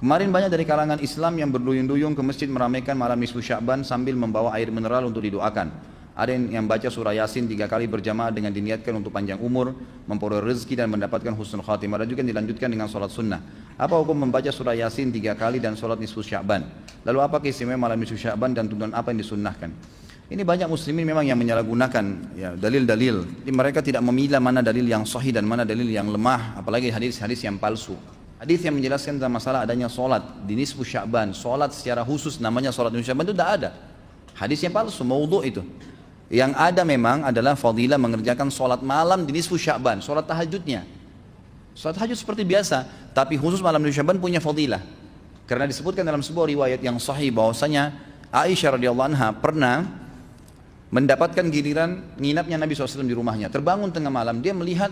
Kemarin banyak dari kalangan Islam yang berduyun-duyung ke masjid meramaikan malam nisfu Sya'ban sambil membawa air mineral untuk didoakan. Ada yang baca surah Yasin 3 kali berjamaah dengan diniatkan untuk panjang umur, memperoleh rezeki dan mendapatkan husnul khatimah. Ada juga yang dilanjutkan dengan sholat sunnah. Apa hukum membaca surah Yasin 3 kali dan sholat nisfu Sya'ban? Lalu apa keistimewaan malam nisfu Sya'ban dan tuntunan apa yang disunnahkan? Ini banyak muslimin memang yang menyalahgunakan ya, dalil-dalil. Jadi mereka tidak memilah mana dalil yang sahih dan mana dalil yang lemah, apalagi hadis-hadis yang palsu. Hadis yang menjelaskan tentang masalah adanya solat di nisfu Sya'ban, solat secara khusus namanya solat nisfu Sya'ban itu tidak ada. Hadisnya palsu, maudhu' itu. Yang ada memang adalah fadilah mengerjakan solat malam di nisfu Sya'ban, solat tahajudnya. Solat tahajud seperti biasa, tapi khusus malam nisfu Sya'ban punya fadilah. Karena disebutkan dalam sebuah riwayat yang sahih bahwasanya Aisyah radhiyallahu anha pernah mendapatkan giliran nginapnya Nabi SAW di rumahnya. Terbangun tengah malam, dia melihat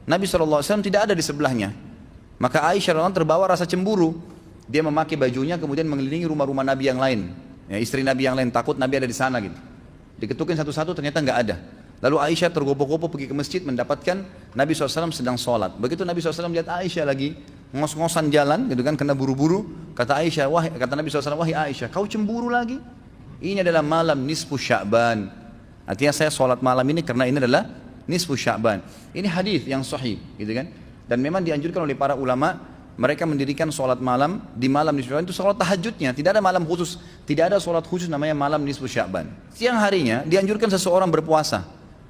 Nabi SAW tidak ada di sebelahnya. Maka Aisyah radhiyallahu anha terbawa rasa cemburu. Dia memakai bajunya kemudian mengelilingi rumah-rumah Nabi yang lain, ya, istri Nabi yang lain, takut Nabi ada di sana gitu. Diketukin satu-satu ternyata nggak ada. Lalu Aisyah tergopoh-gopoh pergi ke masjid mendapatkan Nabi SAW sedang sholat. Begitu Nabi SAW lihat Aisyah lagi ngos-ngosan jalan gitu kan, kena buru-buru. Kata Nabi SAW, wahai Aisyah, kau cemburu lagi? Ini adalah malam nisfu Sya'ban. Artinya saya sholat malam ini karena ini adalah nisfu Sya'ban. Ini hadis yang sahih gitu kan. Dan memang dianjurkan oleh para ulama, mereka mendirikan sholat malam di malam nisfu Sya'ban itu sholat tahajudnya, tidak ada malam khusus, tidak ada sholat khusus namanya malam nisfu Sya'ban. Siang harinya dianjurkan seseorang berpuasa,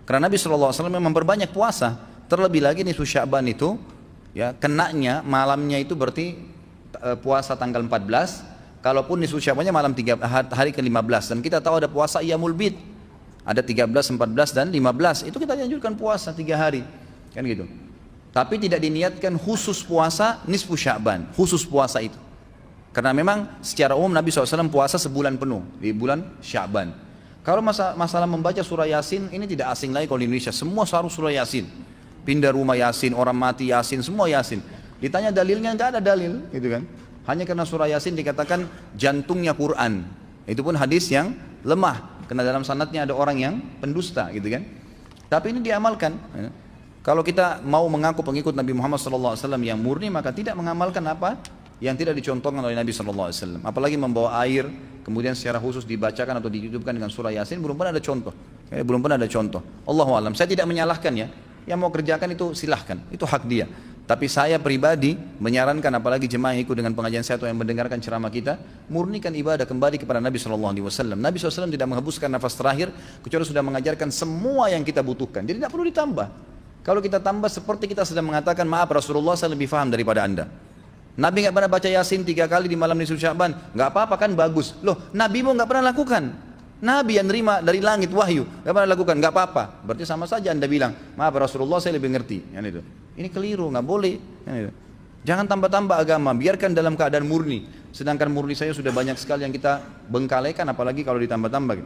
karena Nabi SAW memang memperbanyak puasa. Terlebih lagi nisfu Sya'ban itu, ya, kenanya malamnya itu berarti puasa tanggal 14, kalaupun nisfu Sya'bannya malam hari ke-15, dan kita tahu ada puasa Iyamul Bid, ada 13, 14 dan 15, itu kita dianjurkan puasa 3 hari, kan gitu. Tapi tidak diniatkan khusus puasa nisfu Sya'ban, khusus puasa itu. Karena memang secara umum Nabi SAW puasa sebulan penuh, di bulan Sya'ban. Kalau masalah membaca surah Yasin, ini tidak asing lagi kalau di Indonesia, semua selalu surah Yasin. Pindah rumah Yasin, orang mati Yasin, semua Yasin. Ditanya dalilnya, nggak ada dalil, gitu kan. Hanya karena surah Yasin dikatakan jantungnya Quran. Itu pun hadis yang lemah, karena dalam sanadnya ada orang yang pendusta, gitu kan. Tapi ini diamalkan. Kalau kita mau mengaku pengikut Nabi Muhammad SAW yang murni, maka tidak mengamalkan apa yang tidak dicontohkan oleh Nabi SAW. Apalagi membawa air, kemudian secara khusus dibacakan atau ditutupkan dengan surah Yasin, belum pernah ada contoh. Belum pernah ada contoh. Allahu a'lam. Saya tidak menyalahkan ya. Yang mau kerjakan itu silahkan, itu hak dia. Tapi saya pribadi menyarankan, apalagi jemaah yang ikut dengan pengajian saya atau yang mendengarkan ceramah kita, murnikan ibadah kembali kepada Nabi SAW. Nabi SAW tidak menghembuskan nafas terakhir kecuali sudah mengajarkan semua yang kita butuhkan. Jadi tidak perlu ditambah. Kalau kita tambah seperti kita sedang mengatakan, maaf Rasulullah saya lebih paham daripada anda. Nabi nggak pernah baca Yasin 3 kali di malam nisfu Sya'ban, nggak apa-apa kan, bagus. Loh, Nabi mau nggak pernah lakukan. Nabi yang nerima dari langit wahyu nggak pernah lakukan, nggak apa-apa. Berarti sama saja anda bilang, maaf Rasulullah saya lebih ngerti. Itu. Ini keliru, nggak boleh. Itu. Jangan tambah-tambah agama, biarkan dalam keadaan murni. Sedangkan murni saya sudah banyak sekali yang kita bengkalekan, apalagi kalau ditambah-tambah.